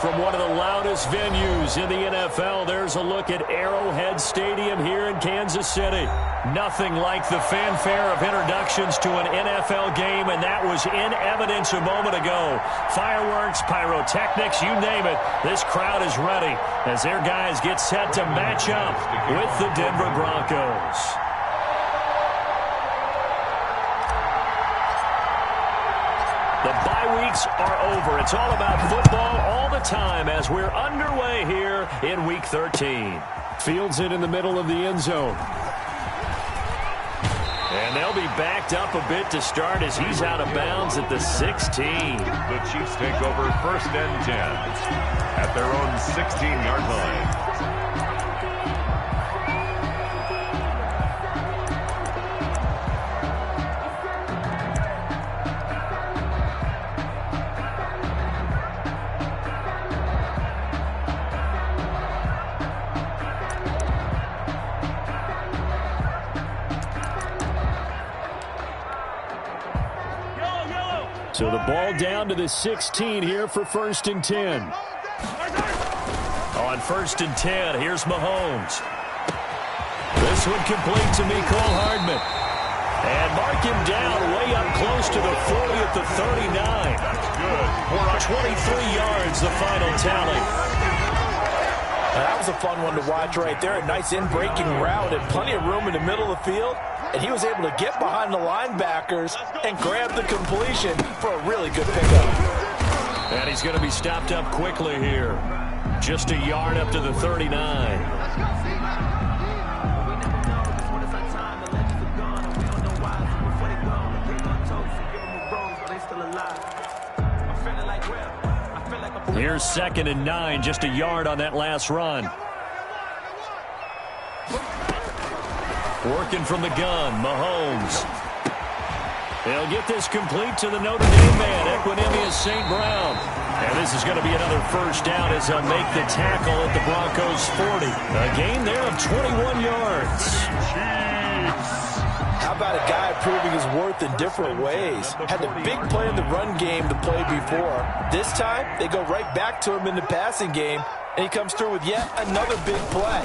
From one of the loudest venues in the NFL, there's a look at Arrowhead Stadium here in Kansas City. Nothing like the fanfare of introductions to an NFL game, and that was in evidence a moment ago. Fireworks, pyrotechnics, you name it. This crowd is ready as their guys get set to match up with the Denver Broncos. The bye weeks are over. It's all about football all the time as we're underway here in Week 13. Fields it in the middle of the end zone. And they'll be backed up a bit to start as he's out of bounds at the 16. The Chiefs take over 1st and 10 at their own 16-yard line. So the ball down to the 16 here for 1st and 10. On 1st and 10, here's Mahomes. This one complete to Mecole Hardman. And mark him down way up close to the 40 at the 39. Good. 23 yards, the final tally. That was a fun one to watch right there. A nice in-breaking route and plenty of room in the middle of the field. And he was able to get behind the linebackers and grab the completion for a really good pickup. And he's going to be stopped up quickly here. Just a yard up to the 39. Here's 2nd and 9, just a yard on that last run. Working from the gun, Mahomes. They'll get this complete to the Notre Dame man, Equanimeous St. Brown. And this is going to be another 1st down as they'll make the tackle at the Broncos' 40. A gain there of 21 yards. How about a guy proving his worth in different ways? Had the big play in the run game to play before. This time, they go right back to him in the passing game, and he comes through with yet another big play.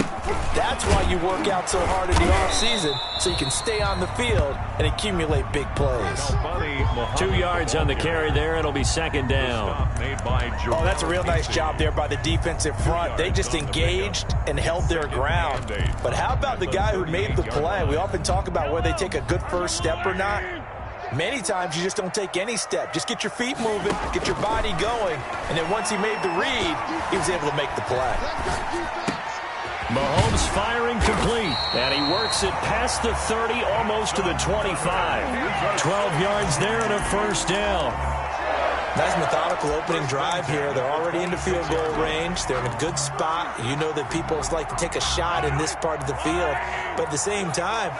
That's why you work out so hard in the offseason, so you can stay on the field and accumulate big plays. 2 yards on the carry there. It'll be 2nd down. Oh, that's a real nice job there by the defensive front. They just engaged and held their ground. But how about the guy who made the play? We often talk about whether they take a good first step or not. Many times you just don't take any step. Just get your feet moving, get your body going, and then once he made the read, he was able to make the play. Mahomes firing complete, and he works it past the 30, almost to the 25. 12 yards there and a 1st down. Nice methodical opening drive here. They're already into field goal range. They're in a good spot. You know that people like to take a shot in this part of the field, but at the same time,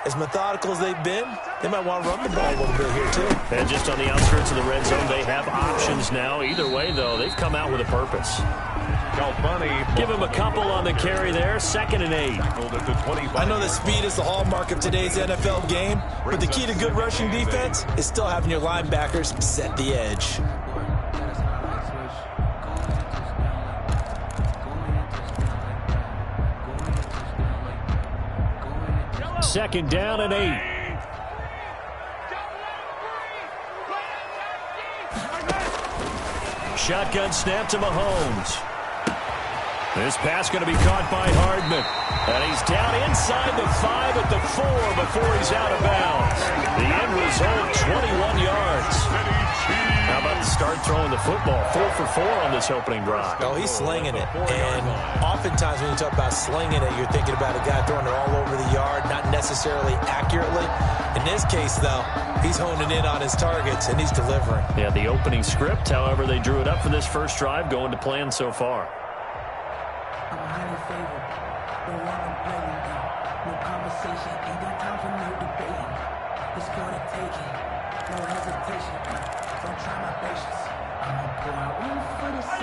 as methodical as they've been, they might want to run the ball a little bit here, too. And just on the outskirts of the red zone, they have options now. Either way, though, they've come out with a purpose. Give him a couple on the carry there. 2nd and 8. I know that speed is the hallmark of today's NFL game, but the key to good rushing defense is still having your linebackers set the edge. Second down and 8. Shotgun snap to Mahomes. This pass going to be caught by Hardman. And he's down inside the 5 at the 4 before he's out of bounds. The end result, 21 yards. How about the start throwing the football? 4 for 4 on this opening drive. Oh, he's slinging it. And oftentimes when you talk about slinging it, you're thinking about a guy throwing it all over the yard, not necessarily accurately. In this case, though, he's honing in on his targets, and he's delivering. Yeah, the opening script, however, they drew it up for this first drive, going to plan so far.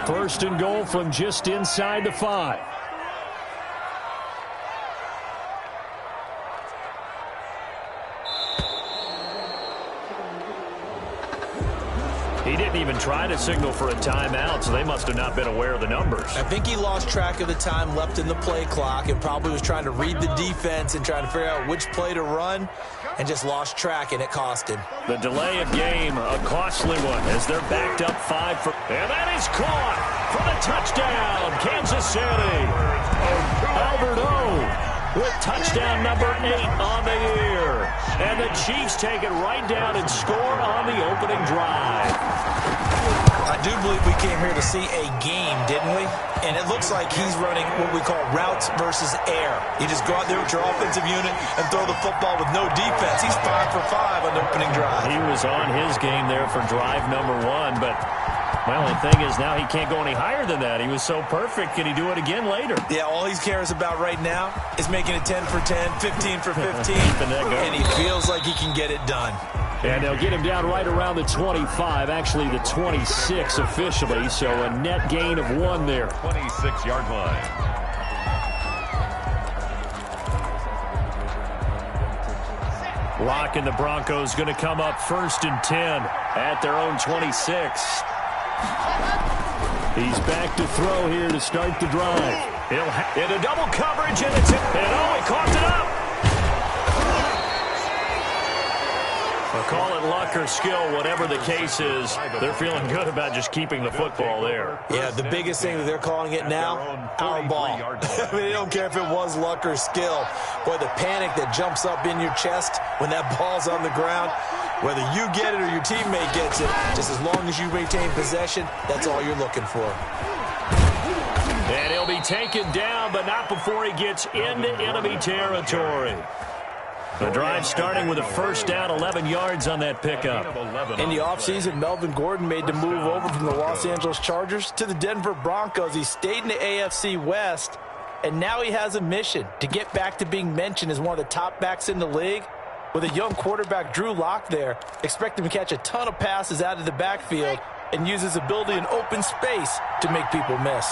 First and goal from just inside the 5. He didn't even even try to signal for a timeout, so they must have not been aware of the numbers. I think he lost track of the time left in the play clock and probably was trying to read the defense and trying to figure out which play to run and just lost track, and it cost him. The delay of game, a costly one, as they're backed up 5 for... And that is caught for the touchdown, Kansas City. Albert O with touchdown number 8 on the year. And the Chiefs take it right down and score on the opening drive. I do believe we came here to see a game, didn't we? And it looks like he's running what we call routes versus air. You just go out there with your offensive unit and throw the football with no defense. He's 5 for 5 on the opening drive. He was on his game there for drive number 1, but... well, the thing is now he can't go any higher than that. He was so perfect. Can he do it again later? Yeah, all he cares about right now is making it 10 for 10, 15 for 15, and he feels like he can get it done. And they'll get him down right around the 25, actually the 26 officially, so a net gain of 1 there. 26-yard line. Locke and the Broncos going to come up 1st and 10 at their own 26. He's back to throw here to start the drive. He'll into double coverage, and it's in. And oh, he coughed it up. I'll call it luck or skill, whatever the case is. They're feeling good about just keeping the football there. Yeah, the biggest thing that they're calling it now, our ball. I mean, they don't care if it was luck or skill. Boy, the panic that jumps up in your chest when that ball's on the ground, whether you get it or your teammate gets it, just as long as you maintain possession, that's all you're looking for. And he'll be taken down, but not before he gets into enemy territory. The drive starting with a 1st down, 11 yards on that pickup. In the offseason, Melvin Gordon made the move over from the Los Angeles Chargers to the Denver Broncos. He stayed in the AFC West, and now he has a mission to get back to being mentioned as one of the top backs in the league. With a young quarterback, Drew Lock, there, expect him to catch a ton of passes out of the backfield and use his ability in open space to make people miss.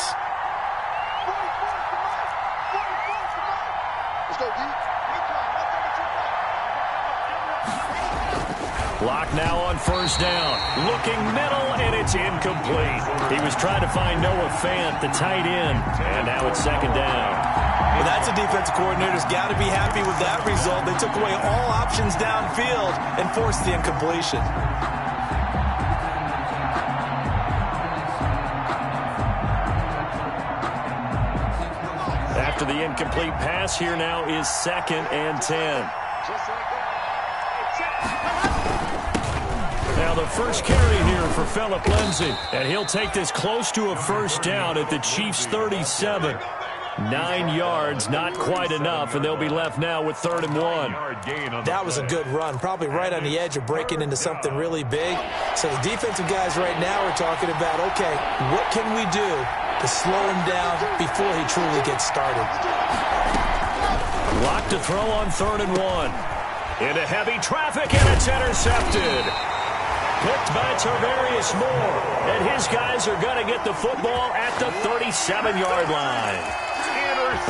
Lock now on 1st down. Looking middle, and it's incomplete. He was trying to find Noah Fant, the tight end, and now it's 2nd down. Well, that's a defensive coordinator's got to be happy with that result. They took away all options downfield and forced the incompletion. After the incomplete pass, here now is 2nd and 10. Now the first carry here for Phillip Lindsay, and he'll take this close to a 1st down at the Chiefs' 37. 9 yards, not quite enough, and they'll be left now with 3rd and 1. That was a good run, probably right on the edge of breaking into something really big. So the defensive guys right now are talking about, okay, what can we do to slow him down before he truly gets started? Lock to throw on 3rd and 1. Into heavy traffic, and it's intercepted. Picked by Tarvarius Moore, and his guys are going to get the football at the 37-yard line.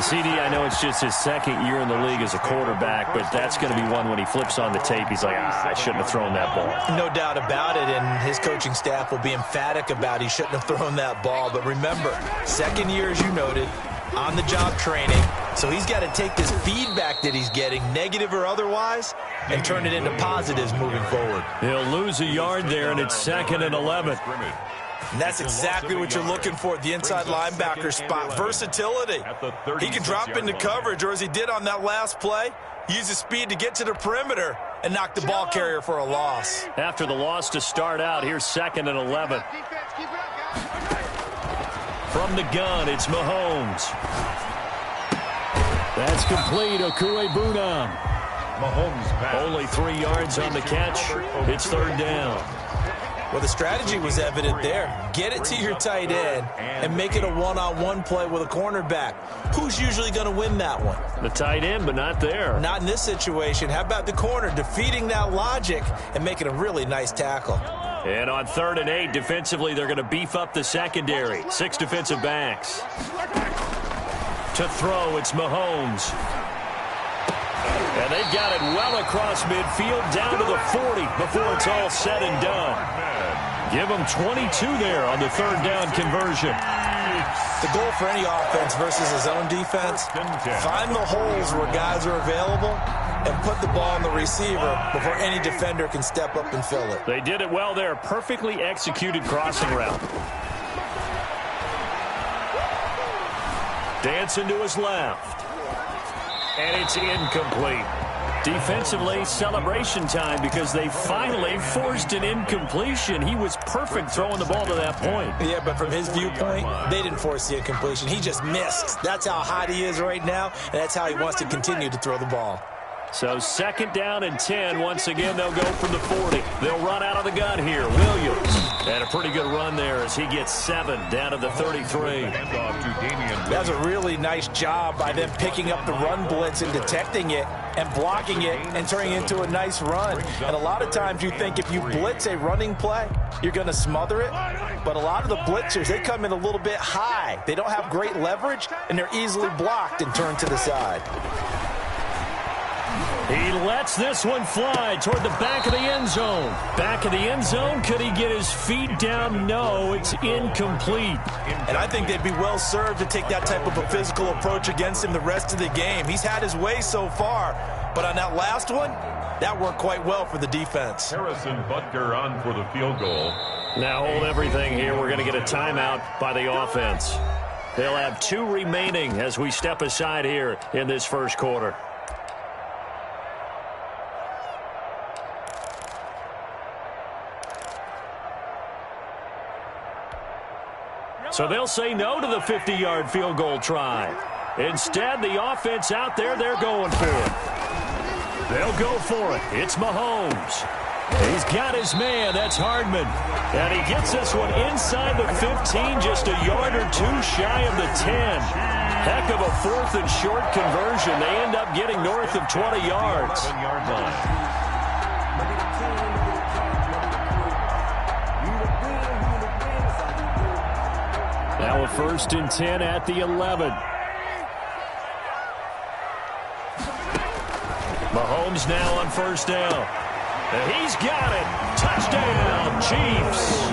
CD, I know it's just his 2nd year in the league as a quarterback, but that's going to be one when he flips on the tape, he's like, I shouldn't have thrown that ball. No doubt about it, and his coaching staff will be emphatic about he shouldn't have thrown that ball. But remember, 2nd year, as you noted, on-the-job training. So he's got to take this feedback that he's getting, negative or otherwise, and turn it into positives moving forward. He'll lose a yard there, and it's 2nd and 11. And that's exactly what you're looking for at the inside linebacker spot, versatility. He can drop into coverage, or as he did on that last play, use his speed to get to the perimeter and knock the ball carrier for a loss. After the loss to start out, here's 2nd and 11. From the gun, it's Mahomes. That's complete. Okuegbunam. Mahomes pass. Only 3 yards on the catch. It's 3rd down. Well, the strategy was evident there. Get it to your tight end and make it a one-on-one play with a cornerback. Who's usually going to win that one? The tight end, but not there. Not in this situation. How about the corner defeating that logic and making a really nice tackle? And on 3rd and 8, defensively, they're going to beef up the secondary. 6 defensive backs. To throw, it's Mahomes. And they've got it well across midfield, down to the 40 before it's all said and done. Give him 22 there on the third down conversion. The goal for any offense versus his own defense, find the holes where guys are available and put the ball on the receiver before any defender can step up and fill it. They did it well there. Perfectly executed crossing route. Dancing to his left. And it's incomplete. Defensively, celebration time because they finally forced an incompletion. He was perfect throwing the ball to that point. Yeah, but from his viewpoint, they didn't force the incompletion. He just missed. That's how hot he is right now, and that's how he wants to continue to throw the ball. So 2nd down and 10. Once again, they'll go from the 40. They'll run out of the gun here. Williams had a pretty good run there as he gets 7 down to the 33. That's a really nice job by them picking up the run blitz and detecting it and blocking it and turning it into a nice run. And a lot of times you think if you blitz a running play, you're going to smother it. But a lot of the blitzers, they come in a little bit high. They don't have great leverage, and they're easily blocked and turned to the side. He lets this one fly toward the back of the end zone. Back of the end zone. Could he get his feet down? No, it's incomplete. And I think they'd be well served to take that type of a physical approach against him the rest of the game. He's had his way so far, but on that last one, that worked quite well for the defense. Harrison Butker on for the field goal. Now hold everything here. We're going to get a timeout by the offense. They'll have 2 remaining as we step aside here in this first quarter. So they'll say no to the 50-yard field goal try. Instead, the offense out there, they're going for it. They'll go for it. It's Mahomes. He's got his man. That's Hardman. And he gets this one inside the 15, just a yard or 2 shy of the 10. Heck of a 4th and short conversion. They end up getting north of 20 yards. 11-yard line. Now a 1st and 10 at the 11. Mahomes now on 1st down. And he's got it. Touchdown, Chiefs.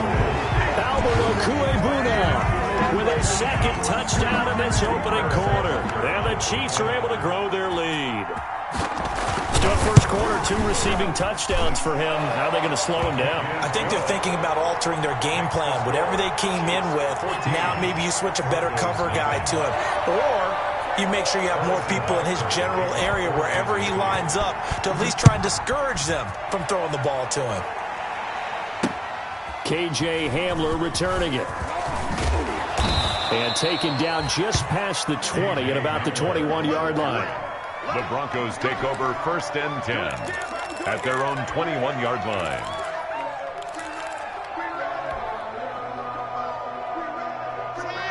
Albert Okwuegbunam with his 2nd touchdown in this opening quarter. And the Chiefs are able to grow their lead. Still first quarter, 2 receiving touchdowns for him. How are they going to slow him down? I think they're thinking about altering their game plan. Whatever they came in with, now maybe you switch a better cover guy to him. Or you make sure you have more people in his general area wherever he lines up to at least try and discourage them from throwing the ball to him. KJ Hamler returning it. And taken down just past the 20 at about the 21-yard line. The Broncos take over 1st and 10 at their own 21-yard line.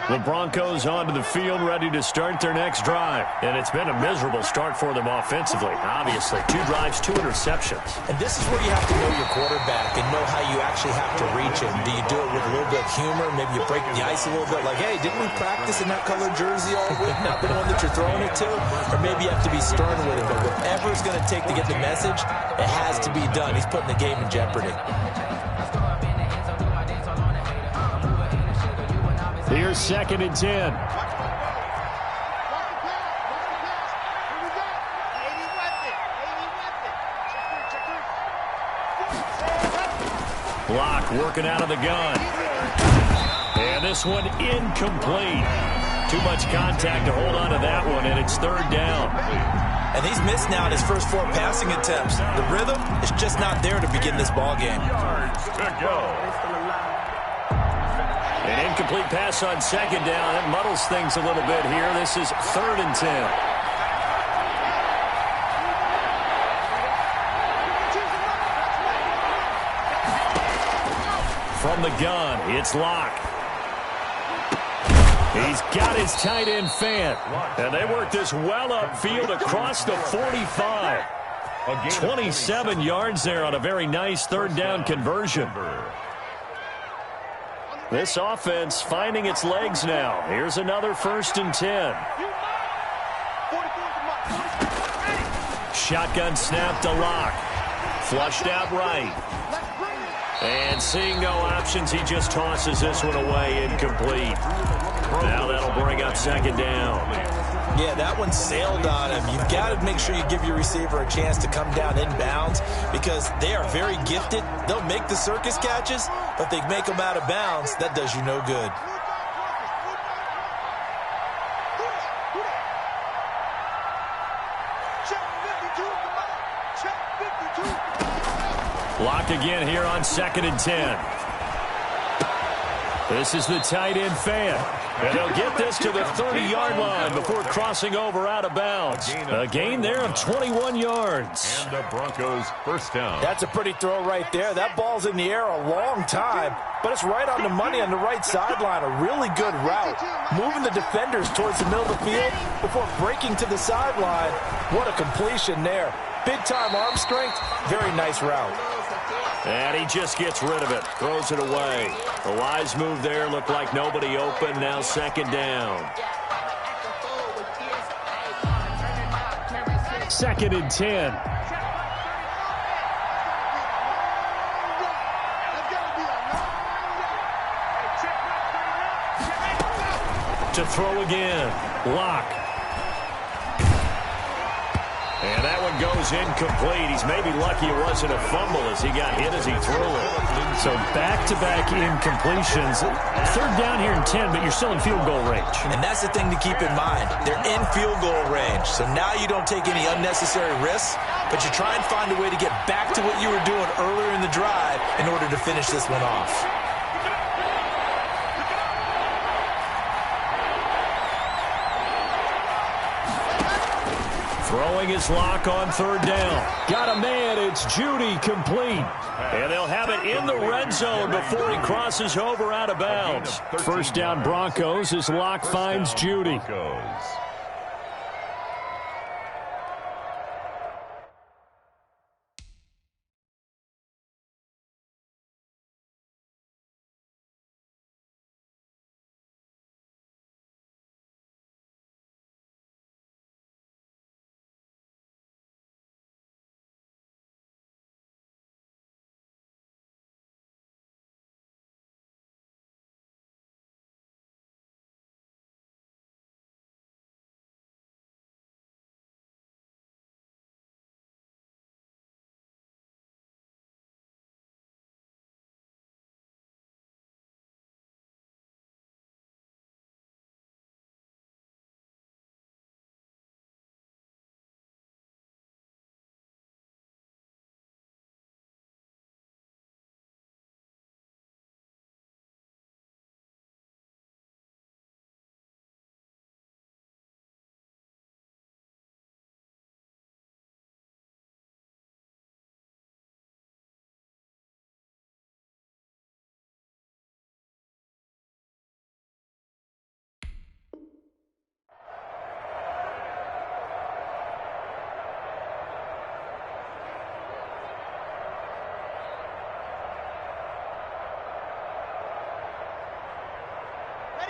The Broncos onto the field, ready to start their next drive. And it's been a miserable start for them offensively, obviously. 2 drives, 2 interceptions. And this is where you have to know your quarterback and know how you actually have to reach him. Do you do it with a little bit of humor? Maybe you break the ice a little bit, like, hey, didn't we practice in that colored jersey all week? Not the one that you're throwing it to? Or maybe you have to be stern with it. But whatever it's going to take to get the message, it has to be done. He's putting the game in jeopardy. Here's 2nd and 10. Block working out of the gun. And this one incomplete. Too much contact to hold on to that one, and it's 3rd down. And he's missed now in his first 4 passing attempts. The rhythm is just not there to begin this ball game. Yards to go. An incomplete pass on 2nd down. That muddles things a little bit here. This is 3rd and 10. From the gun, it's Locke. He's got his tight end Fant. And they work this well upfield across the 45. 27 yards there on a very nice 3rd down conversion. This offense finding its legs now. Here's another 1st and 10. Shotgun snap to Locke. Flushed out right. And seeing no options, he just tosses this one away, incomplete. Now that'll bring up second down. Yeah, that one sailed on him. You've got to make sure you give your receiver a chance to come down inbounds because they are very gifted. They'll make the circus catches, but they make them out of bounds. That does you no good. Lock again here on 2nd and 10. This is the tight end fan. And they'll get this to the 30-yard line before crossing over out of bounds. A gain there of 21 yards. And the Broncos first down. That's a pretty throw right there. That ball's in the air a long time, but it's right on the money on the right sideline. A really good route. Moving the defenders towards the middle of the field before breaking to the sideline. What a completion there. Big-time arm strength. Very nice route. And he just gets rid of it. Throws it away. The wise move there. Looked like nobody open. Now second down. 2nd and 10. To throw again. Lock. And that one goes incomplete. He's maybe lucky it wasn't a fumble as he got hit as he threw it. So back-to-back incompletions. 3rd down here in 10, but you're still in field goal range. And that's the thing to keep in mind. They're in field goal range. So now you don't take any unnecessary risks, but you try and find a way to get back to what you were doing earlier in the drive in order to finish this one off. Throwing his lock on 3rd down. Got a man. It's Judy, complete. And they'll have it in the red zone before he crosses over out of bounds. First down Broncos as Lock finds Judy.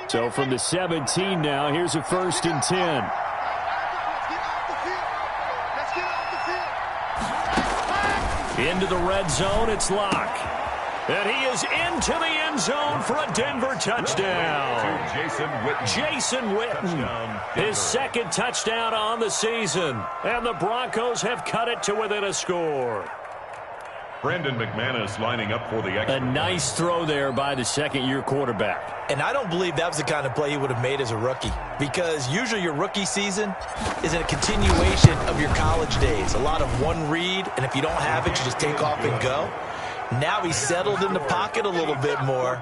So from the 17 now, here's a 1st and 10. Into the red zone, it's Lock. And he is into the end zone for a Denver touchdown. Jason Witten, his 2nd touchdown on the season. And the Broncos have cut it to within a score. Brandon McManus lining up for the extra. A nice throw there by the 2nd-year quarterback. And I don't believe that was the kind of play he would have made as a rookie, because usually your rookie season is a continuation of your college days. A lot of one read, and if you don't have it, you just take off and go. Now he's settled in the pocket a little bit more,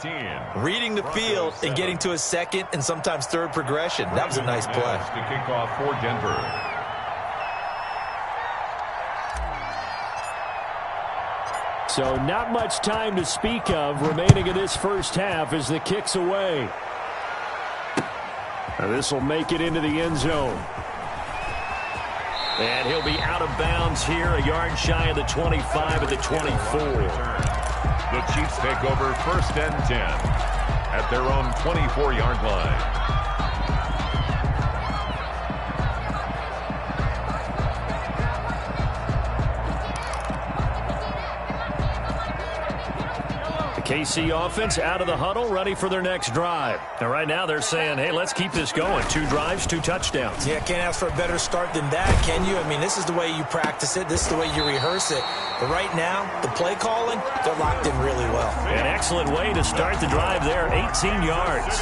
reading the field and getting to his 2nd and sometimes 3rd progression. That was a nice play. To kick off for Denver. So not much time to speak of remaining in this first half as the kick's away. This will make it into the end zone. And he'll be out of bounds here, a yard shy of the 25 at the 24. The Chiefs take over 1st and 10 at their own 24-yard line. KC offense out of the huddle, ready for their next drive. And right now they're saying, hey, let's keep this going. 2 drives, 2 touchdowns. Yeah, can't ask for a better start than that, can you? I mean, this is the way you practice it. This is the way you rehearse it. But right now, the play calling, they're locked in really well. An excellent way to start the drive there, 18 yards.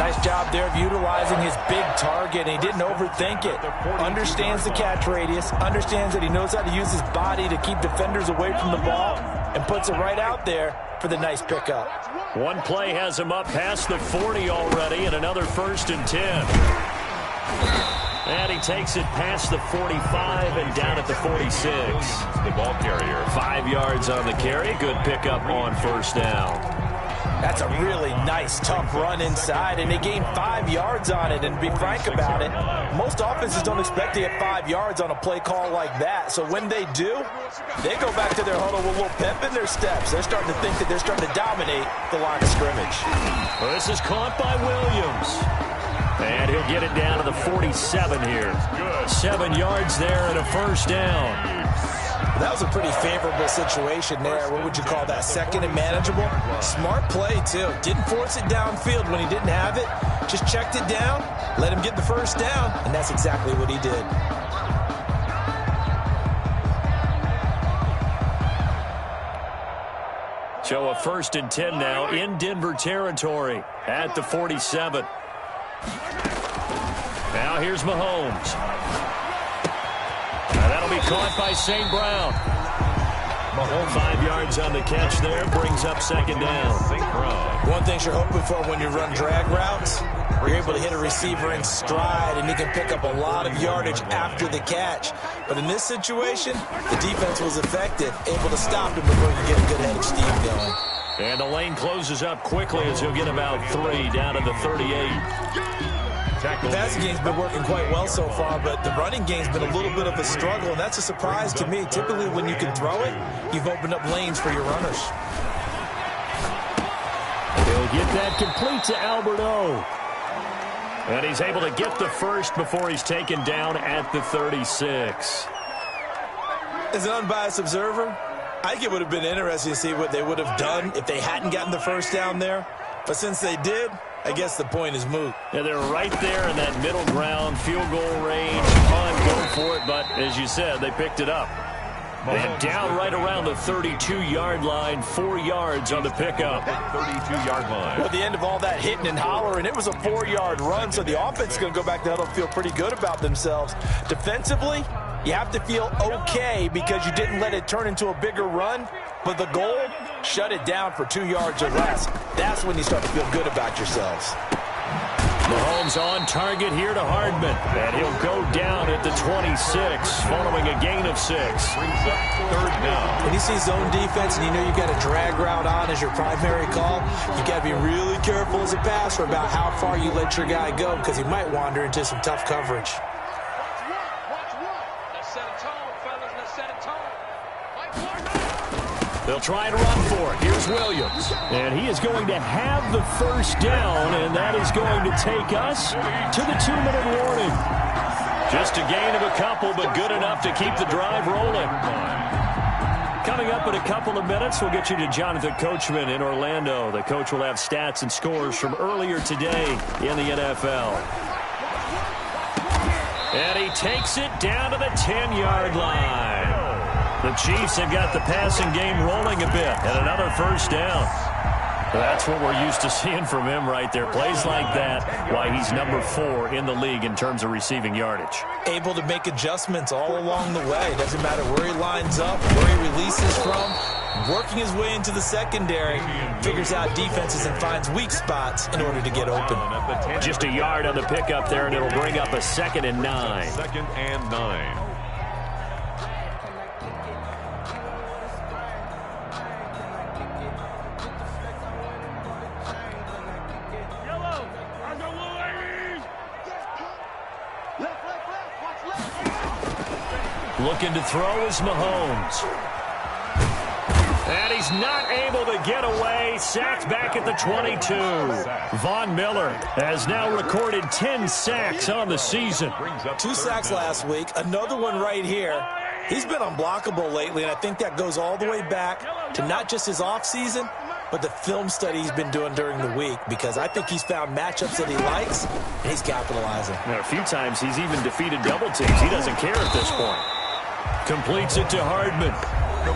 Nice job there of utilizing his big target, and he didn't overthink it. Understands the catch radius, understands that he knows how to use his body to keep defenders away from the ball, and puts it right out there for the nice pickup. One play has him up past the 40 already, and another 1st and 10. And he takes it past the 45 and down at the 46. The ball carrier. 5 yards on the carry. Good pickup on 1st down. That's a really nice, tough run inside, and they gained 5 yards on it. And to be frank about it, most offenses don't expect to get 5 yards on a play call like that. So when they do, they go back to their huddle with a little pep in their steps. They're starting to think that they're starting to dominate the line of scrimmage. Well, this is caught by Williams. And he'll get it down to the 47 here. 7 yards there and a 1st down. That was a pretty favorable situation there. What would you call that? 2nd and manageable? Smart play, too. Didn't force it downfield when he didn't have it. Just checked it down, let him get the 1st down, and that's exactly what he did. So a 1st and 10 now in Denver territory at the 47. Now here's Mahomes. Now that'll be caught by St. Brown. Mahomes 5 yards on the catch there, brings up 2nd down. St. Brown. One thing you're hoping for when you run drag routes, you're able to hit a receiver in stride, and he can pick up a lot of yardage after the catch. But in this situation, the defense was effective, able to stop him before you get a good head of steam going. And the lane closes up quickly as he'll get about 3 down to the 38. The passing game's been working quite well so far, but the running game's been a little bit of a struggle, and that's a surprise to me. Typically, when you can throw it, you've opened up lanes for your runners. He'll get that complete to Albert O. And he's able to get the 1st before he's taken down at the 36. As an unbiased observer, I think it would have been interesting to see what they would have done if they hadn't gotten the 1st down there. But since they did, I guess the point is moot. Yeah, they're right there in that middle ground, field goal range. Go for it, but as you said, they picked it up. And down right around the 32-yard line, 4 yards on the pickup. 32-yard line. Well, at the end of all that hitting and hollering, it was a 4-yard run, so the offense is going to go back to huddle and feel pretty good about themselves. Defensively, you have to feel okay because you didn't let it turn into a bigger run, but the goal, shut it down for 2 yards or less. That's when you start to feel good about yourselves. Mahomes on target here to Hardman. And he'll go down at the 26 following a gain of 6. Brings up 3rd down. When you see zone defense and you know you've got a drag route on as your primary call, you got to be really careful as a passer about how far you let your guy go because he might wander into some tough coverage. They'll try and run for it. Here's Williams. And he is going to have the 1st down, and that is going to take us to the 2-minute warning. Just a gain of a couple, but good enough to keep the drive rolling. Coming up in a couple of minutes, we'll get you to Jonathan Coachman in Orlando. The coach will have stats and scores from earlier today in the NFL. And he takes it down to the 10-yard line. The Chiefs have got the passing game rolling a bit, and another 1st down. That's what we're used to seeing from him right there. Plays like that, why he's number 4 in the league in terms of receiving yardage. Able to make adjustments all along the way. Doesn't matter where he lines up, where he releases from. Working his way into the secondary, figures out defenses and finds weak spots in order to get open. Just a yard on the pickup there, and it'll bring up a 2nd and 9. 2nd and 9. Looking to throw is Mahomes. And he's not able to get away. Sacked back at the 22. Von Miller has now recorded 10 sacks on the season. 2 sacks last week. Another one right here. He's been unblockable lately, and I think that goes all the way back to not just his offseason, but the film study he's been doing during the week, because I think he's found matchups that he likes, and he's capitalizing. Now, a few times he's even defeated double teams. He doesn't care at this point. Completes it to Hardman.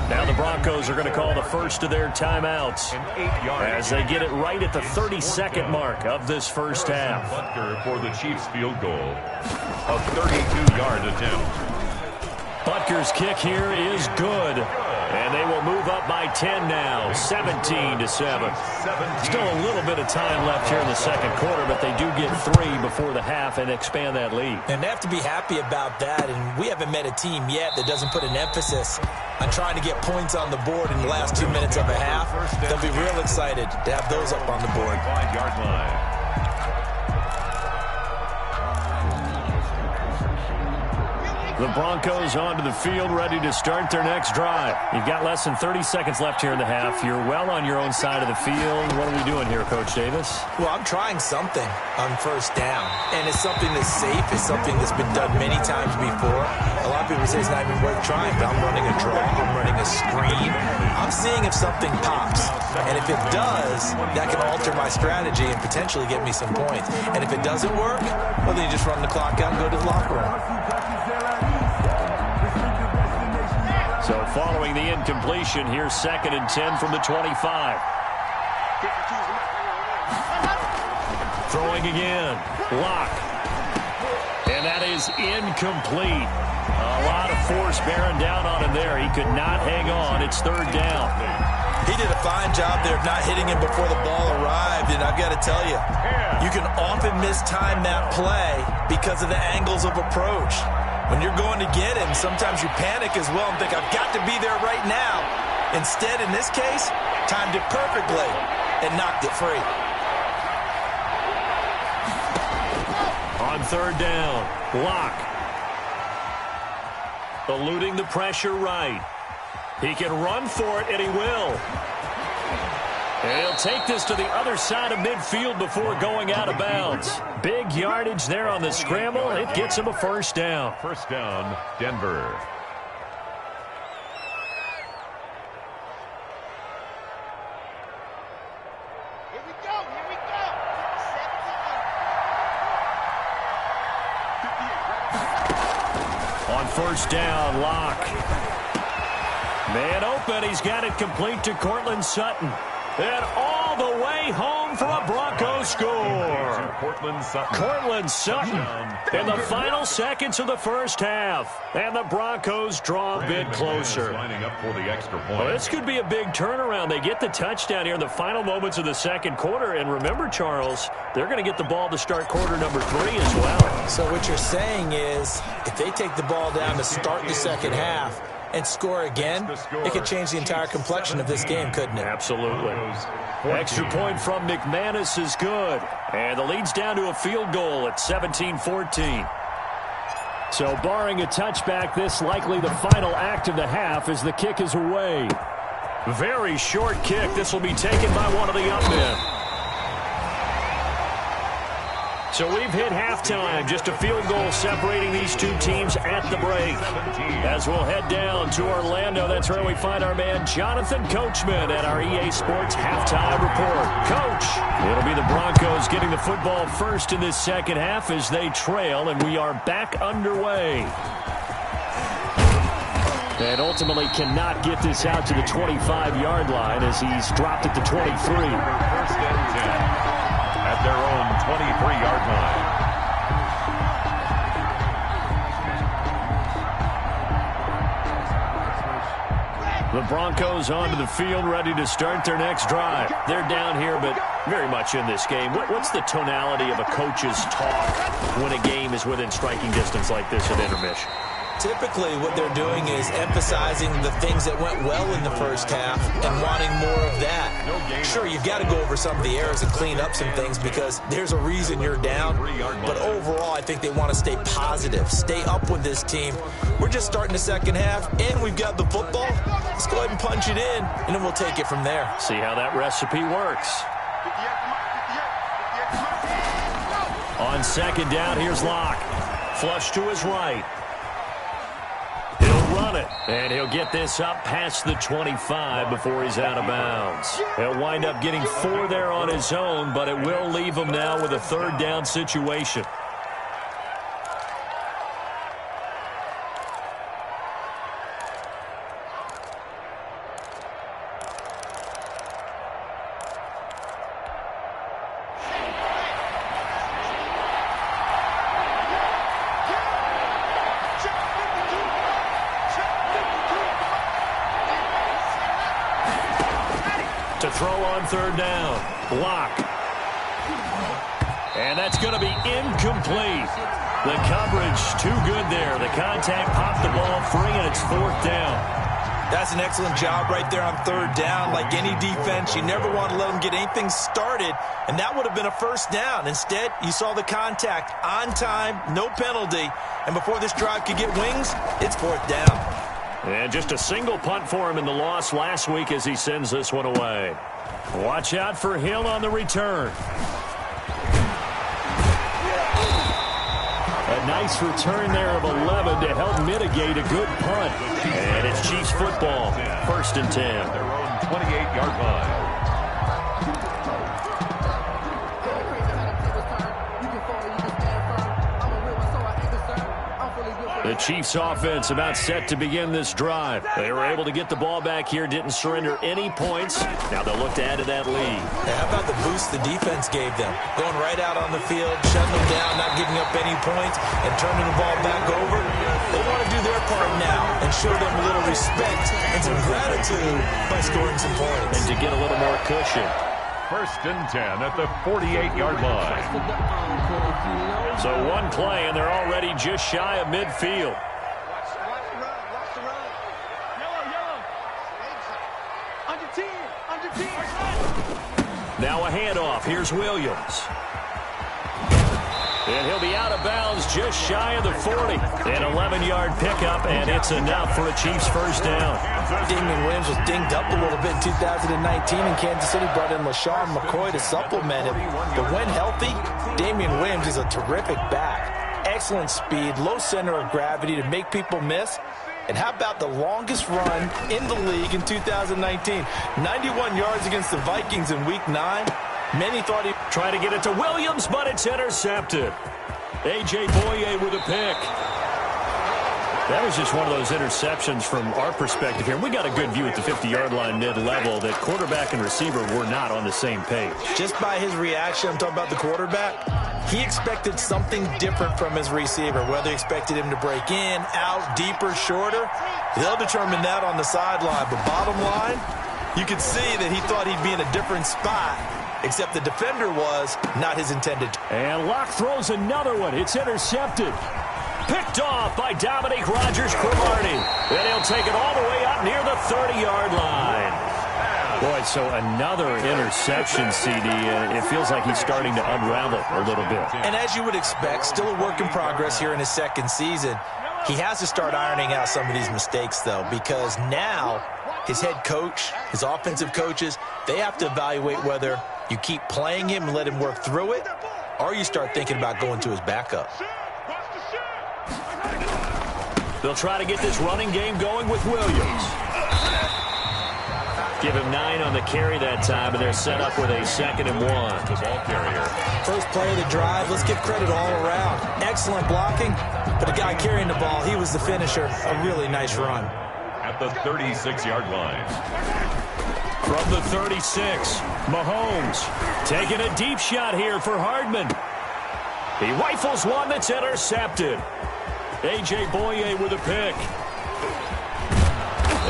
Now the Broncos are going to call the first of their timeouts as they get it right at the 32nd mark of this first half. Butker for the Chiefs field goal. A 32-yard attempt. Butker's kick here is good. And they will move up by 10 now, 17-7. Still a little bit of time left here in the second quarter, but they do get 3 before the half and expand that lead. And they have to be happy about that, and we haven't met a team yet that doesn't put an emphasis on trying to get points on the board in the last 2 minutes of a half. They'll be real excited to have those up on the board. 5-yard line. The Broncos onto the field, ready to start their next drive. You've got less than 30 seconds left here in the half. You're well on your own side of the field. What are we doing here, Coach Davis? Well, I'm trying something on first down, and it's something that's safe. It's something that's been done many times before. A lot of people say it's not even worth trying, but I'm running a draw. I'm running a screen. I'm seeing if something pops, and if it does, that can alter my strategy and potentially get me some points. And if it doesn't work, well, then you just run the clock out and go to the locker room. So following the incompletion, here's 2nd and 10 from the 25. Throwing again. Lock. And that is incomplete. A lot of force bearing down on him there. He could not hang on. It's 3rd down. He did a fine job there of not hitting him before the ball arrived, and I've got to tell you, you can often mistime that play because of the angles of approach. When you're going to get him, sometimes you panic as well and think, I've got to be there right now. Instead, in this case, timed it perfectly and knocked it free. On 3rd down, Lock. Eluding the pressure right. He can run for it, and he will. And he'll take this to the other side of midfield before going out of bounds. Big yardage there on the scramble. It gets him a 1st down. 1st down, Denver. Here we go. Here we go. 17. On 1st down, Lock. Man open. He's got it complete to Cortland Sutton. And all the way home for a Broncos score. Cortland Sutton in the final seconds of the first half. And the Broncos draw a bit closer. Lining up for the extra point. Well, this could be a big turnaround. They get the touchdown here in the final moments of the second quarter. And remember, Charles, they're going to get the ball to start quarter number 3 as well. So what you're saying is, if they take the ball down to start the second half and score again, it could change the entire complexion of this game, couldn't it? Absolutely. Extra point from McManus is good. And the lead's down to a field goal at 17-14. So barring a touchback, this likely the final act of the half as the kick is away. Very short kick. This will be taken by one of the up men. So we've hit halftime. Just a field goal separating these two teams at the break. As we'll head down to Orlando, that's where we find our man Jonathan Coachman at our EA Sports Halftime Report. Coach, it'll be the Broncos getting the football first in this second half as they trail, and we are back underway. And ultimately cannot get this out to the 25-yard line as he's dropped at the 23. 1st and 10. At their own 23-yard line. The Broncos onto the field, ready to start their next drive. They're down here, but very much in this game. What's the tonality of a coach's talk when a game is within striking distance like this at intermission? Typically, what they're doing is emphasizing the things that went well in the first half and wanting more of that. Sure, you've got to go over some of the errors and clean up some things because there's a reason you're down. But overall, I think they want to stay positive, stay up with this team. We're just starting the second half, and we've got the football. Let's go ahead and punch it in, and then we'll take it from there. See how that recipe works. On 2nd down, here's Locke. Flush to his right. He'll run run it. And he'll get this up past the 25 before he's out of bounds. He'll wind up getting 4 there on his own, but it will leave him now with a third down situation. To throw on third down. Block. And that's going to be incomplete. The coverage too good there. The contact popped the ball free, and it's 4th down. That's an excellent job right there on third down. Like any defense, you never want to let them get anything started, and that would have been a first down. Instead, you saw the contact on time, no penalty, and before this drive could get wings, it's 4th down. And just a single punt for him in the loss last week as he sends this one away. Watch out for Hill on the return. A nice return there of 11 to help mitigate a good punt. And it's Chiefs football, 1st and 10. Their own 28-yard line. The Chiefs offense about set to begin this drive. They were able to get the ball back here, didn't surrender any points. Now they'll look to add to that lead. Hey, how about the boost the defense gave them? Going right out on the field, shutting them down, not giving up any points, and turning the ball back over. They want to do their part now and show them a little respect and some gratitude by scoring some points. And to get a little more cushion. 1st and 10 at the 48-yard line. So one play, and they're already just shy of midfield. Watch the run. Watch the run. Yellow. Under 10. Now a handoff. Here's Williams. And he'll be out of bounds just shy of the 40. An 11-yard pickup, and it's enough for a Chiefs first down. Damian Williams was dinged up a little bit in 2019, and Kansas City brought in LaShawn McCoy to supplement him. But when healthy, Damian Williams is a terrific back. Excellent speed, low center of gravity to make people miss. And how about the longest run in the league in 2019? 91 yards against the Vikings in Week 9. Many thought he'd try to get it to Williams, but it's intercepted. A.J. Boye with a pick. That was just one of those interceptions from our perspective here. We got a good view at the 50-yard line mid-level that quarterback and receiver were not on the same page. Just by his reaction, I'm talking about the quarterback, he expected something different from his receiver, whether he expected him to break in, out, deeper, shorter. They'll determine that on the sideline. But bottom line, you could see that he thought he'd be in a different spot, except the defender was not his intended. And Locke throws another one. It's intercepted. Picked off by Dominique Rodgers-Cromartie. Then he'll take it all the way up near the 30-yard line. Boy, so another interception, CD. It feels like he's starting to unravel a little bit. And as you would expect, still a work in progress here in his second season. He has to start ironing out some of these mistakes, though, because now his head coach, his offensive coaches, they have to evaluate whether you keep playing him and let him work through it, or you start thinking about going to his backup. They'll try to get this running game going with Williams. Give him 9 on the carry that time, and they're set up with a 2nd and 1. The ball carrier. First play of the drive, let's give credit all around. Excellent blocking, but the guy carrying the ball, he was the finisher. A really nice run. At the 36-yard line. From the 36, Mahomes taking a deep shot here for Hardman. He rifles one that's intercepted. A.J. Boye with a pick.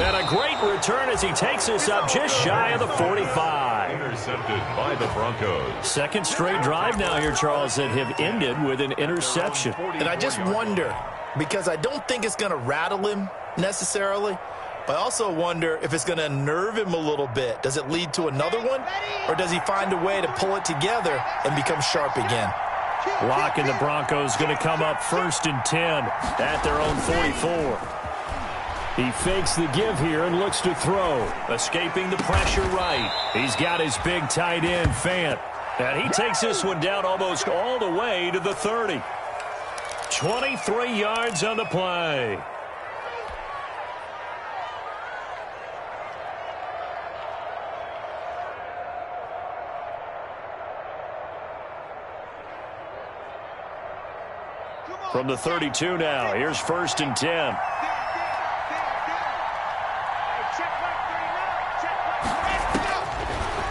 And a great return as he takes us up just shy of the 45. Intercepted by the Broncos. Second straight drive now here, Charles, that have ended with an interception. And I just wonder, because I don't think it's going to rattle him necessarily, but I also wonder if it's going to unnerve him a little bit. Does it lead to another one, or does he find a way to pull it together and become sharp again? Locke and the Broncos going to come up 1st and 10 at their own 44. He fakes the give here and looks to throw. Escaping the pressure right. He's got his big tight end, Fant. And he takes this one down almost all the way to the 30. 23 yards on the play. From the 32 now, here's 1st and 10.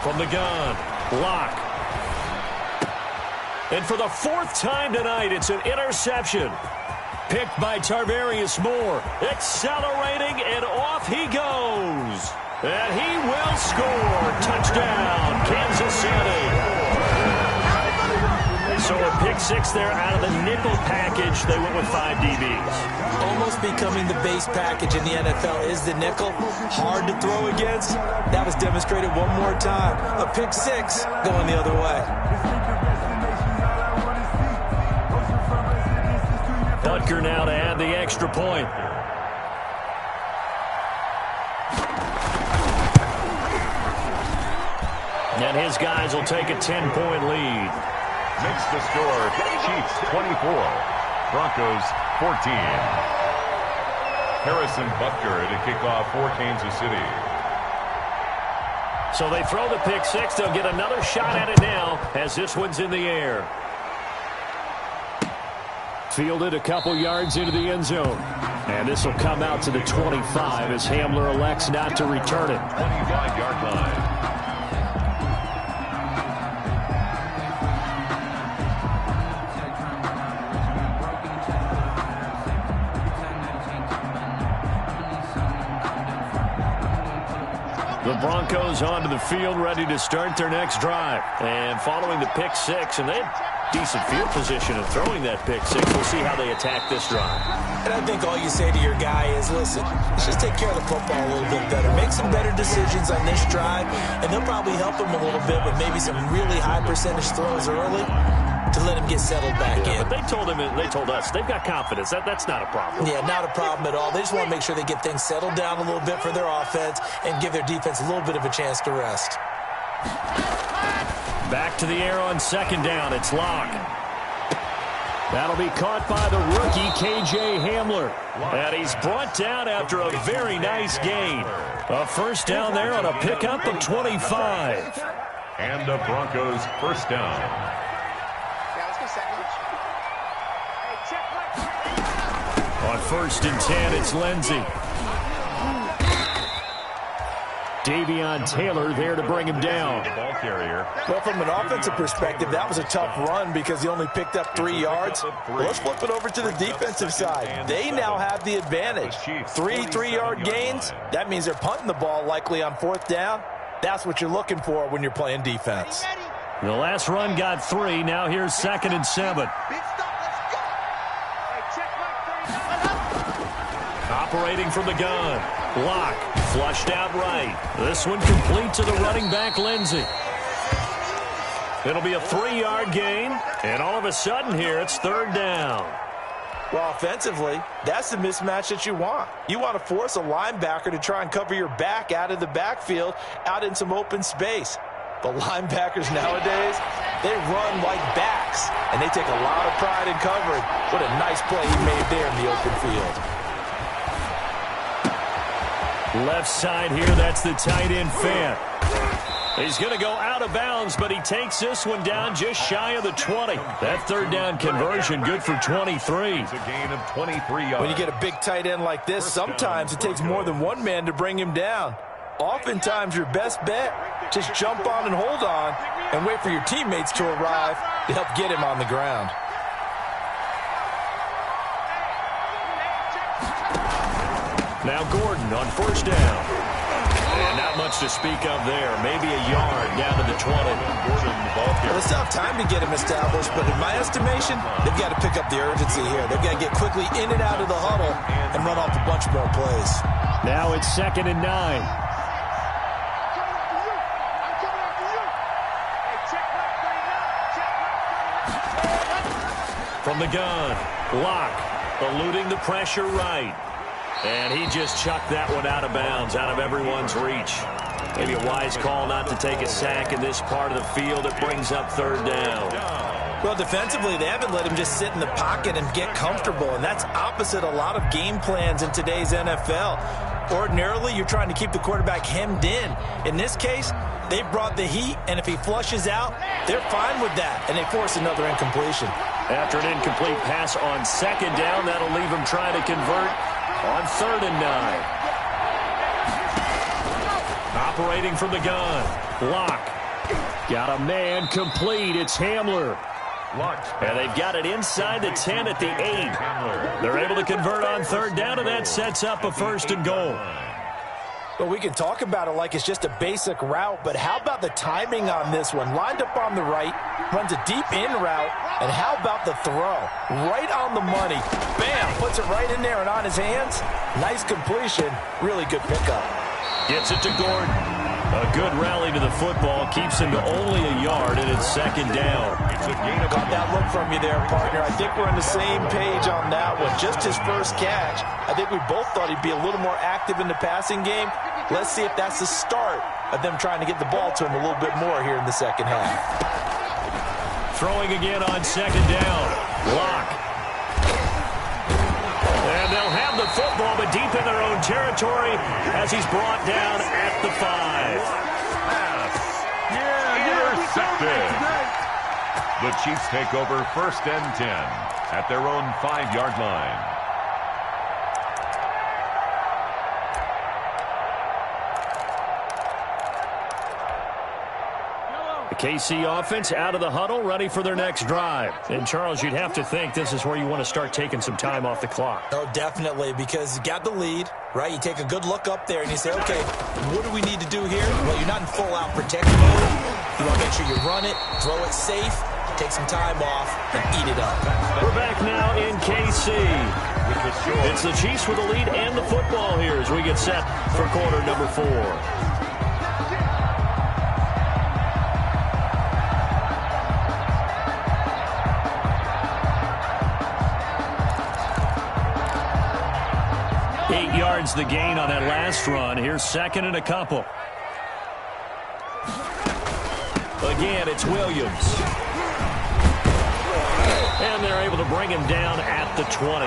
From the gun, block. And for the 4th time tonight, it's an interception. Picked by Tarvarius Moore. Accelerating, and off he goes. And he will score. Touchdown, Kansas City. So a pick 6 there out of the nickel package. They went with 5 DBs. Almost becoming the base package in the NFL is the nickel. Hard to throw against. That was demonstrated one more time. A pick 6 going the other way. Butker now to add the extra point. And his guys will take a 10-point lead. Makes the score Chiefs 24, Broncos 14. Harrison Butker to kick off for Kansas City. So they throw the pick 6. They'll get another shot at it now as this one's in the air. Fielded a couple yards into the end zone. And this will come out to the 25 as Hamler elects not to return it. 25-yard line. The Broncos onto the field, ready to start their next drive. And following the pick 6, and they had decent field position in throwing that pick 6. We'll see how they attack this drive. And I think all you say to your guy is, listen, let's just take care of the football a little bit better. Make some better decisions on this drive, and they'll probably help him a little bit with maybe some really high percentage throws early to let him get settled back in. But they told us they've got confidence. That's not a problem. Yeah, not a problem at all. They just want to make sure they get things settled down a little bit for their offense and give their defense a little bit of a chance to rest. Back to the air on 2nd down. It's Locke. That'll be caught by the rookie, K.J. Hamler. And he's brought down after a very nice gain. A 1st down there on a pickup of 25. And the Broncos 1st down. On 1st and 10, it's Lindsey. Davion Taylor there to bring him down. Ball carrier. Well, from an offensive perspective, that was a tough run because he only picked up 3 yards. Well, let's flip it over to the defensive side. They now have the advantage. 3-3-yard gains. That means they're punting the ball likely on 4th down. That's what you're looking for when you're playing defense. The last run got 3. Now here's 2nd and 7. Operating from the gun. Locke flushed out right. This one complete to the running back, Lindsey. It'll be a 3-yard gain. And all of a sudden here, it's 3rd down. Well, offensively, that's the mismatch that you want. You want to force a linebacker to try and cover your back out of the backfield, out in some open space. The linebackers nowadays, they run like backs, and they take a lot of pride in covering. What a nice play he made there in the open field. Left side here, that's the tight end Fant. He's going to go out of bounds, but he takes this one down just shy of the 20. That 3rd down conversion good for 23. It's a gain of 23 yards. When you get a big tight end like this, sometimes it takes more than one man to bring him down. Oftentimes, your best bet, just jump on and hold on and wait for your teammates to arrive to help get him on the ground. Now Gordon on 1st down. And not much to speak of there. Maybe a yard down to the 20. Well, they still have time to get him established, but in my estimation, they've got to pick up the urgency here. They've got to get quickly in and out of the huddle and run off a bunch more plays. Now it's 2nd and 9. From the gun, Locke eluding the pressure right. And he just chucked that one out of bounds, out of everyone's reach. Maybe a wise call not to take a sack in this part of the field. It brings up 3rd down. Well, defensively, they haven't let him just sit in the pocket and get comfortable, and that's opposite a lot of game plans in today's NFL. Ordinarily, you're trying to keep the quarterback hemmed in. In this case, they brought the heat, and if he flushes out, they're fine with that, and they force another incompletion. After an incomplete pass on second down, that'll leave him trying to convert on 3rd and 9. Operating from the gun. Lock. Got a man complete. It's Hamler. And they've got it inside the 10 at the 8. They're able to convert on 3rd down, and that sets up a 1st and goal. Well, we can talk about it like it's just a basic route, but how about the timing on this one? Lined up on the right, runs a deep in route, and how about the throw? Right on the money. Bam! Puts it right in there and on his hands. Nice completion. Really good pickup. Gets it to Gordon. A good rally to the football. Keeps him to only a yard, and it's 2nd down. Got that look from you there, partner. I think we're on the same page on that one. Just his first catch. I think we both thought he'd be a little more active in the passing game. Let's see if that's the start of them trying to get the ball to him a little bit more here in the second half. Throwing again on 2nd down. Lock. And they'll have the football, but deep in their own territory as he's brought down at the 5. Intercepted. The Chiefs take over 1st and 10 at their own 5-yard line. The KC offense out of the huddle, ready for their next drive. And, Charles, you'd have to think this is where you want to start taking some time off the clock. Oh, definitely, because you got the lead, right? You take a good look up there and you say, okay, what do we need to do here? Well, you're not in full-out protect mode. You want to make sure you run it, throw it safe, take some time off, and eat it up. We're back now in KC. It's the Chiefs with the lead and the football here as we get set for quarter number 4. 8 yards the gain on that last run. Here's 2nd and a couple. Again, it's Williams. And they're able to bring him down at the 20.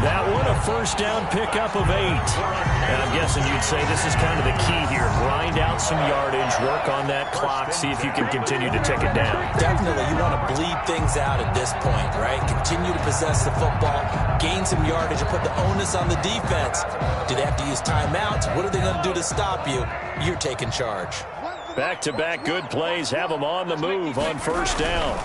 That one, a 1st down pickup of 8. And I'm guessing you'd say this is kind of the key here. Grind out some yardage, work on that clock, see if you can continue to tick it down. Definitely, you want to bleed things out at this point, right? Continue to possess the football, gain some yardage, and put the onus on the defense. Do they have to use timeouts? What are they going to do to stop you? You're taking charge. Back-to-back good plays have them on the move on 1st down.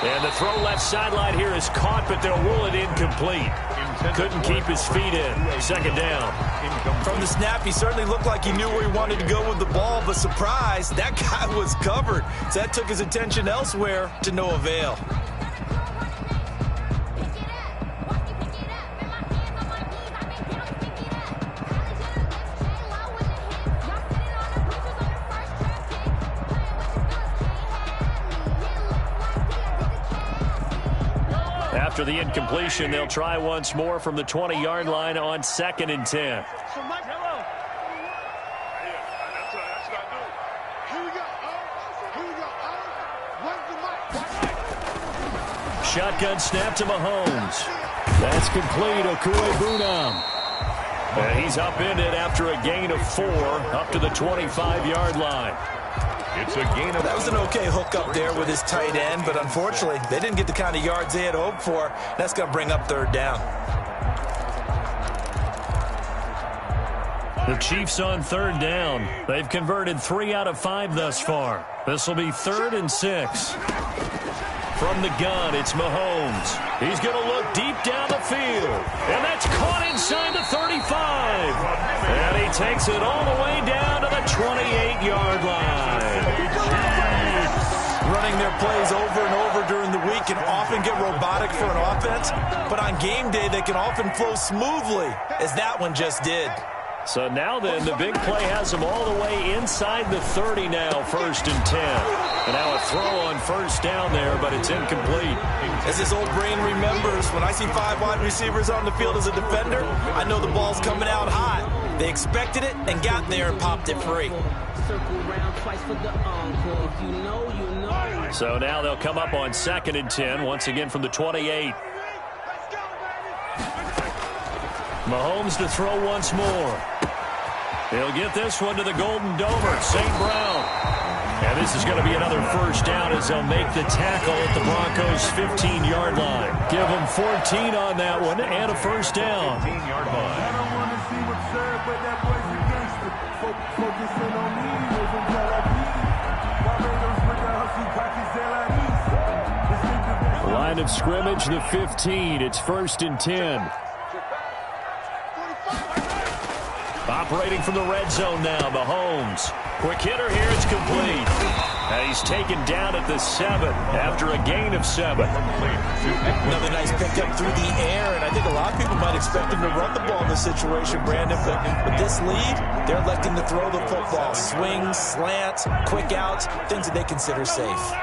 And the throw left sideline here is caught, but they'll rule it incomplete. Couldn't keep his feet in. 2nd down. From the snap, he certainly looked like he knew where he wanted to go with the ball, but surprise, that guy was covered. So that took his attention elsewhere to no avail. After the incompletion, they'll try once more from the 20-yard line on 2nd and 10. Shotgun snap to Mahomes. That's complete. Okuegbunam. And he's upended after a gain of 4 up to the 25-yard line. It's a gain of... That was an okay hook up there with his tight end, but unfortunately, they didn't get the kind of yards they had hoped for. That's going to bring up 3rd down. The Chiefs on 3rd down. They've converted 3 out of 5 thus far. This will be 3rd and 6. From the gun, it's Mahomes. He's going to look deep down the field. And that's caught inside the 35. And he takes it all the way down to the 28-yard line. Running their plays over and over during the week can often get robotic for an offense, but on game day, they can often flow smoothly, as that one just did. So now then, the big play has them all the way inside the 30 now, 1st and 10. And now a throw on 1st down there, but it's incomplete. As his old brain remembers, when I see 5 wide receivers on the field as a defender, I know the ball's coming out hot. They expected it and got there and popped it free. So now they'll come up on 2nd and 10, once again from the 28. Mahomes to throw once more. He'll get this one to the Golden Domer, St. Brown. And this this is going to be another first down as they'll make the tackle at the Broncos' 15-yard line. Give them 14 on that one and a first down. 15-yard line. I don't want to see what's served, but that boy's a gangster. Focusing on me, living Tel Aviv. Barbados with the hustle, pockets Tel Aviv. Line of scrimmage, the 15. It's 1st and 10. Operating from the red zone now, Mahomes. Quick hitter here, it's complete. And he's taken down at the 7 after a gain of 7. Another nice pickup through the air, and I think a lot of people might expect him to run the ball in this situation, Brandon. But with this lead, they're electing to throw the football. Swings, slants, quick outs, things that they consider safe.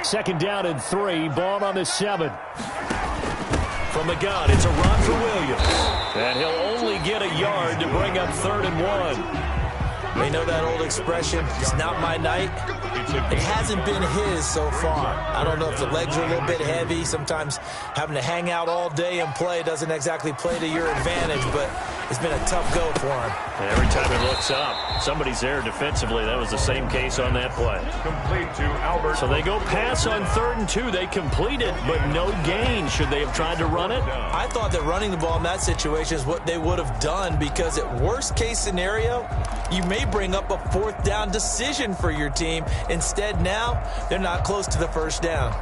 2nd down and 3, ball on the 7. From the gun, it's a run for Williams. And he'll only get a yard to bring up 3rd and 1. They know that old expression, it's not my night. It hasn't been his so far. I don't know if the legs are a little bit heavy. Sometimes having to hang out all day and play doesn't exactly play to your advantage, but it's been a tough go for him. And every time he looks up, somebody's there defensively. That was the same case on that play. Complete to Albert. So they go pass on 3rd and 2. They complete it, but no gain. Should they have tried to run it? I thought that running the ball in that situation is what they would have done, because at worst case scenario, you may bring up a 4th down decision for your team. Instead, now, they're not close to the 1st down.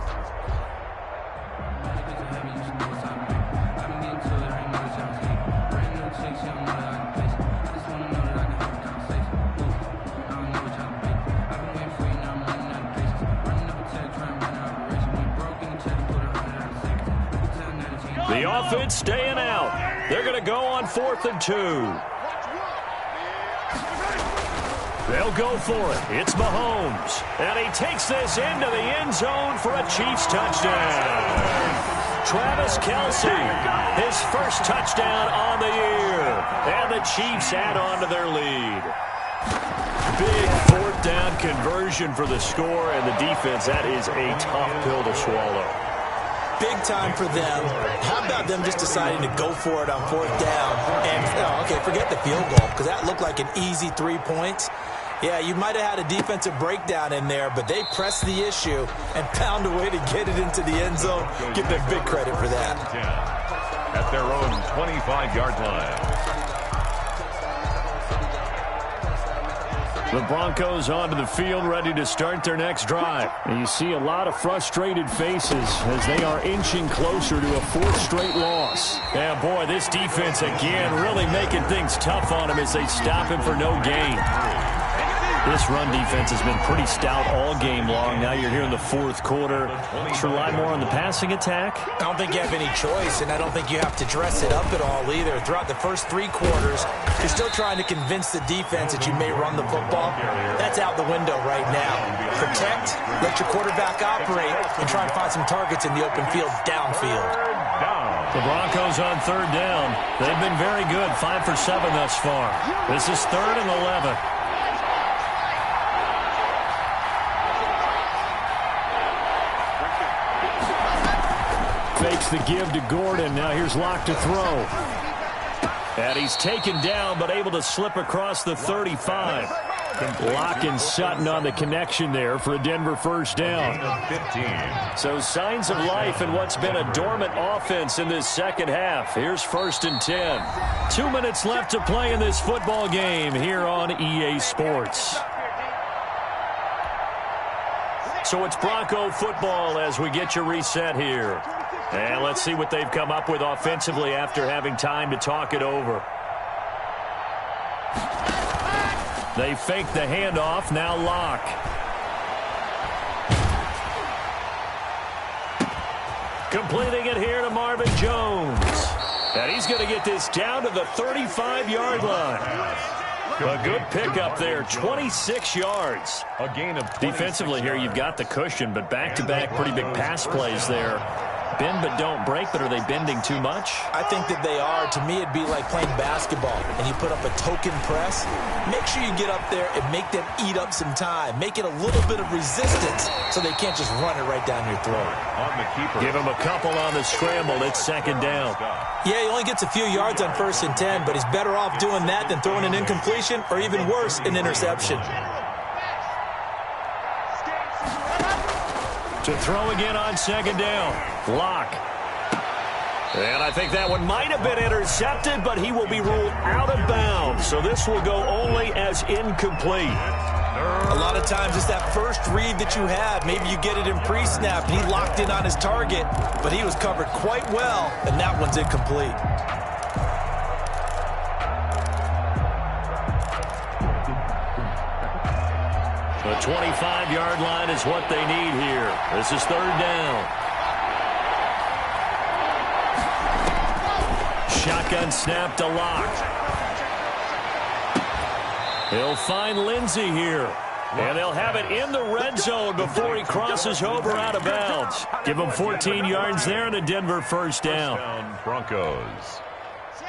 The offense staying out. They're going to go on 4th and 2. They'll go for it. It's Mahomes. And he takes this into the end zone for a Chiefs touchdown. Travis Kelce, his first touchdown on the year. And the Chiefs add on to their lead. Big 4th down conversion for the score, and the defense, that is a tough pill to swallow. Big time for them. How about them just deciding to go for it on 4th down? And, okay, forget the field goal, because that looked like an easy 3 points. Yeah, you might have had a defensive breakdown in there, but they pressed the issue and found a way to get it into the end zone. Give them big credit for that. At their own 25-yard line. The Broncos onto the field, ready to start their next drive. And you see a lot of frustrated faces as they are inching closer to a 4th straight loss. Yeah, boy, this defense again really making things tough on him as they stop him for no gain. This run defense has been pretty stout all game long. Now you're here in the 4th quarter. Just rely more on the passing attack? I don't think you have any choice, and I don't think you have to dress it up at all either. Throughout the first 3 quarters, you're still trying to convince the defense that you may run the football. That's out the window right now. Protect, let your quarterback operate, and try and find some targets in the open field downfield. The Broncos on 3rd down. They've been very good, 5 for 7 thus far. This is 3rd and 11. Fakes the give to Gordon. Now here's Locke to throw. And he's taken down, but able to slip across the 35. Locke and Sutton on the connection there for a Denver 1st down. 15. So signs of life in what's been a dormant offense in this second half. Here's 1st and 10. 2 minutes left to play in this football game here on EA Sports. So it's Bronco football as we get you reset here. And let's see what they've come up with offensively after having time to talk it over. They fake the handoff. Now Locke. Completing it here to Marvin Jones. And he's going to get this down to the 35-yard line. A good pickup there, 26 yards. A gain of 26 defensively here, you've got the cushion, but back-to-back pretty big pass plays there. Bend but don't break, but are they bending too much? I think that they are. To me, it'd be like playing basketball, and you put up a token press. Make sure you get up there and make them eat up some time. Make it a little bit of resistance so they can't just run it right down your throat. On the keeper. Give him a couple on the scramble. It's 2nd down. Yeah, he only gets a few yards on 1st and 10, but he's better off doing that than throwing an incompletion or even worse, an interception. To throw again on second down. Lock. And I think that one might have been intercepted, but he will be ruled out of bounds. So this will go only as incomplete. A lot of times it's that first read that you have. Maybe you get it in pre-snap, and he locked in on his target, but he was covered quite well, and that one's incomplete. The 25-yard line is what they need here. This is third down. Shotgun snap to Lock. He'll find Lindsey here. And they'll have it in the red zone before he crosses over out of bounds. Give him 14 yards there and a Denver first down. Broncos.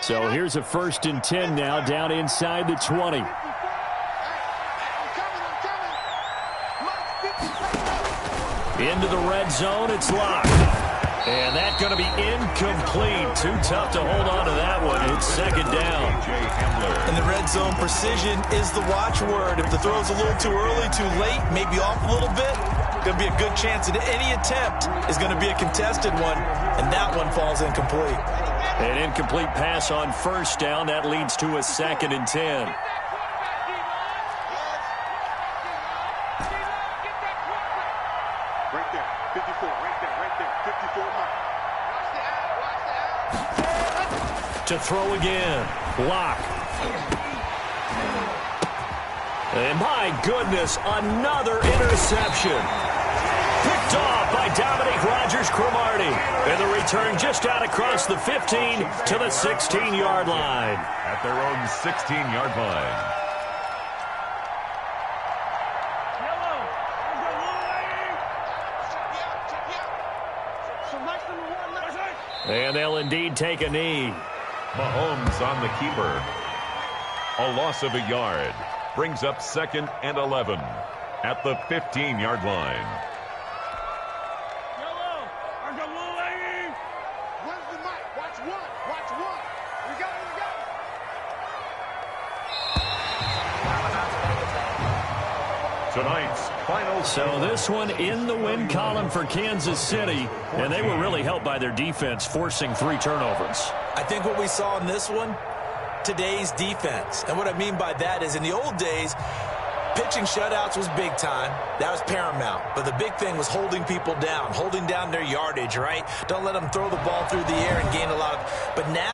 So here's a 1st and 10 now down inside the 20. Into the red zone, it's Locked. And that's going to be incomplete. Too tough to hold on to that one. It's second down. In the red zone, precision is the watchword. If the throw's a little too early, too late, maybe off a little bit, going to be a good chance that any attempt is going to be a contested one, and that one falls incomplete. An incomplete pass on first down. That leads to a 2nd and 10. Right there, 54, right there, 54 mark. To throw again. Lock. And my goodness, another interception. Picked off by Dominique Rodgers-Cromartie. And the return just out across the 15 to the 16-yard line. At their own 16-yard line. And they'll indeed take a knee. Mahomes on the keeper. A loss of a yard. Brings up 2nd and 11 at the 15-yard line. Where's the mic? Watch one. Watch one. We got it. We got it. Tonight's final. So this one in the win column for Kansas City, and they were really helped by their defense, forcing 3 turnovers. I think what we saw in this one, today's defense. And what I mean by that is in the old days, pitching shutouts was big time. That was paramount. But the big thing was holding people down, holding down their yardage, right? Don't let them throw the ball through the air and gain a lot of. But now